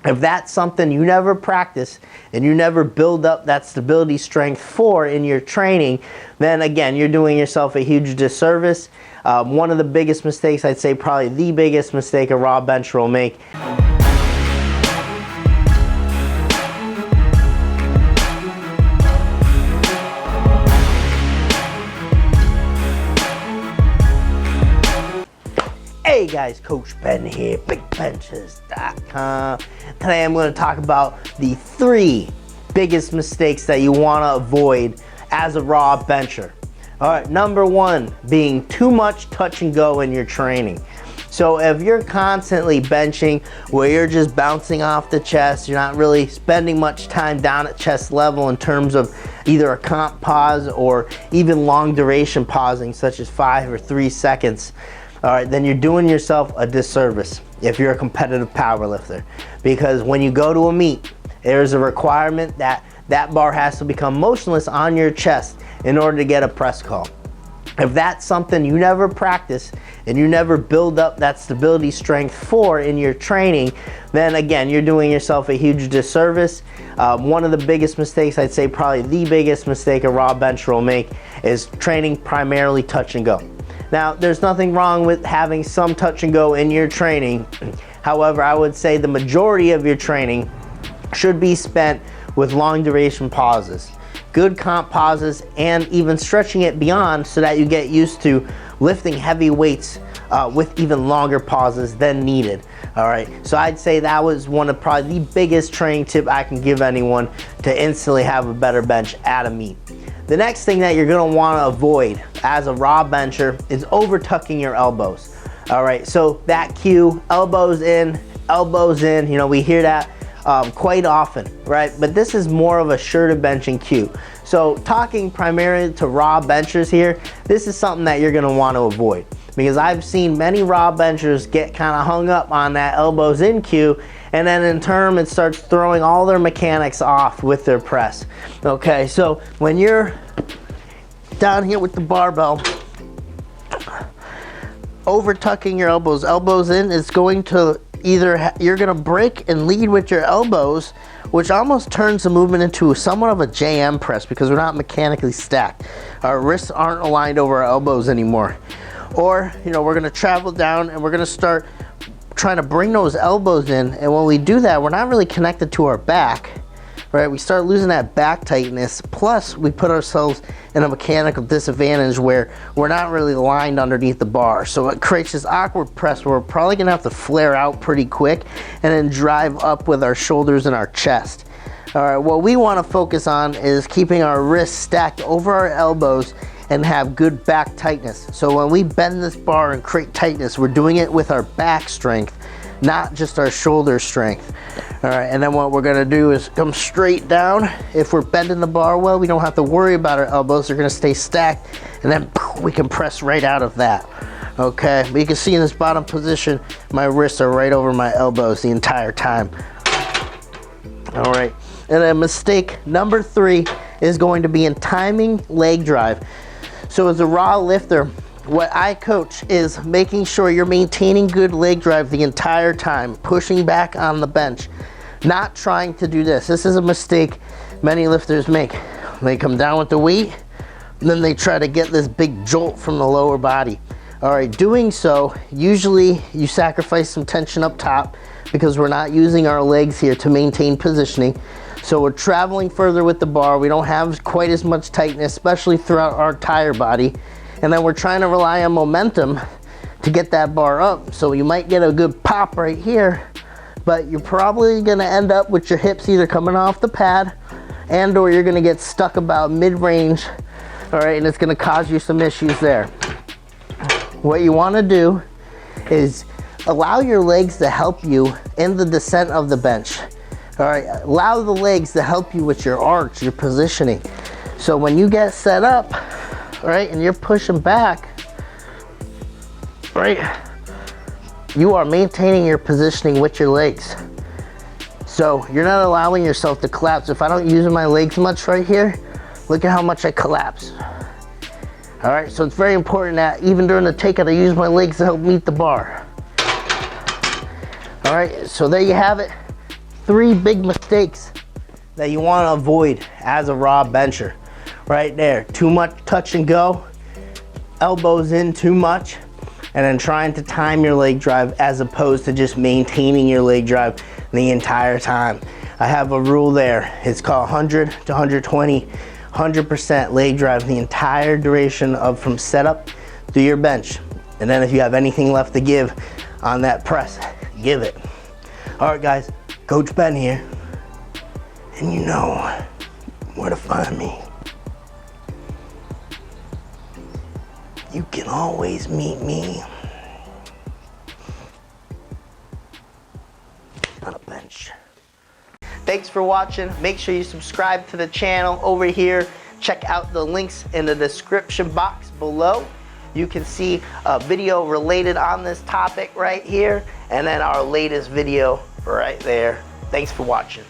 If that's something you never practice and you never build up that stability strength for in your training, then again, you're doing yourself a huge disservice. One of the biggest mistakes, I'd say probably the biggest mistake a raw bencher will make. Hey guys, Coach Ben here, bigbenchas.com. Today I'm going to talk about the 3 biggest mistakes that you want to avoid as a raw bencher. Alright, number 1 being too much touch and go in your training. So if you're constantly benching where you're just bouncing off the chest, you're not really spending much time down at chest level in terms of either a comp pause or even long duration pausing such as 5 or 3 seconds, all right, then you're doing yourself a disservice if you're a competitive power lifter. Because when you go to a meet, there's a requirement that that bar has to become motionless on your chest in order to get a press call. If that's something you never practice and you never build up that stability strength for in your training, then again, you're doing yourself a huge disservice. One of the biggest mistakes, I'd say probably the biggest mistake a raw bencher will make, is training primarily touch and go. Now, there's nothing wrong with having some touch and go in your training. However, I would say the majority of your training should be spent with long duration pauses, good comp pauses, and even stretching it beyond so that you get used to lifting heavy weights with even longer pauses than needed. All right, so I'd say that was one of probably the biggest training tip I can give anyone to instantly have a better bench at a meet. The next thing that you're gonna wanna avoid as a raw bencher is over tucking your elbows. All right, so that cue, elbows in, you know, we hear that quite often, right? But this is more of a shirted benching cue. So talking primarily to raw benchers here, this is something that you're gonna wanna avoid, because I've seen many raw benchers get kind of hung up on that elbows in cue, and then in turn it starts throwing all their mechanics off with their press. Okay, so when you're down here with the barbell, over tucking your elbows in is going to either you're going to break and lead with your elbows, which almost turns the movement into somewhat of a JM press because we're not mechanically stacked. Our wrists aren't aligned over our elbows anymore. Or, you know, we're going to travel down and we're going to start trying to bring those elbows in, and when we do that, we're not really connected to our back, right? We start losing that back tightness, plus we put ourselves in a mechanical disadvantage where we're not really lined underneath the bar. So it creates this awkward press where we're probably gonna have to flare out pretty quick and then drive up with our shoulders and our chest. All right, what we wanna focus on is keeping our wrists stacked over our elbows and have good back tightness. So when we bend this bar and create tightness, we're doing it with our back strength, not just our shoulder strength. All right, and then what we're gonna do is come straight down. If we're bending the bar well, we don't have to worry about our elbows. They're gonna stay stacked, and then we can press right out of that. Okay, but you can see in this bottom position, my wrists are right over my elbows the entire time. All right, and then mistake number 3 is going to be in timing leg drive. So as a raw lifter, what I coach is making sure you're maintaining good leg drive the entire time, pushing back on the bench, not trying to do this. This is a mistake many lifters make. They come down with the weight, and then they try to get this big jolt from the lower body. All right, doing so, usually you sacrifice some tension up top because we're not using our legs here to maintain positioning. So we're traveling further with the bar. We don't have quite as much tightness, especially throughout our entire body. And then we're trying to rely on momentum to get that bar up. So you might get a good pop right here, but you're probably gonna end up with your hips either coming off the pad and or you're gonna get stuck about mid-range, all right, and it's gonna cause you some issues there. What you wanna do is allow your legs to help you in the descent of the bench. All right, allow the legs to help you with your arch, your positioning. So when you get set up, right, and you're pushing back, right, you are maintaining your positioning with your legs. So you're not allowing yourself to collapse. If I don't use my legs much right here, look at how much I collapse. All right, so it's very important that even during the takeout, I use my legs to help meet the bar. All right, so there you have it. 3 big mistakes that you want to avoid as a raw bencher. Right there, too much touch and go, elbows in too much, and then trying to time your leg drive as opposed to just maintaining your leg drive the entire time. I have a rule there. It's called 100 to 120, 100% leg drive the entire duration of from setup through your bench. And then if you have anything left to give on that press, give it. All right, guys, Coach Ben here, and you know where to find me. You can always meet me on a bench. Thanks for watching. Make sure you subscribe to the channel over here. Check out the links in the description box below. You can see a video related on this topic right here, and then our latest video right there. Thanks for watching.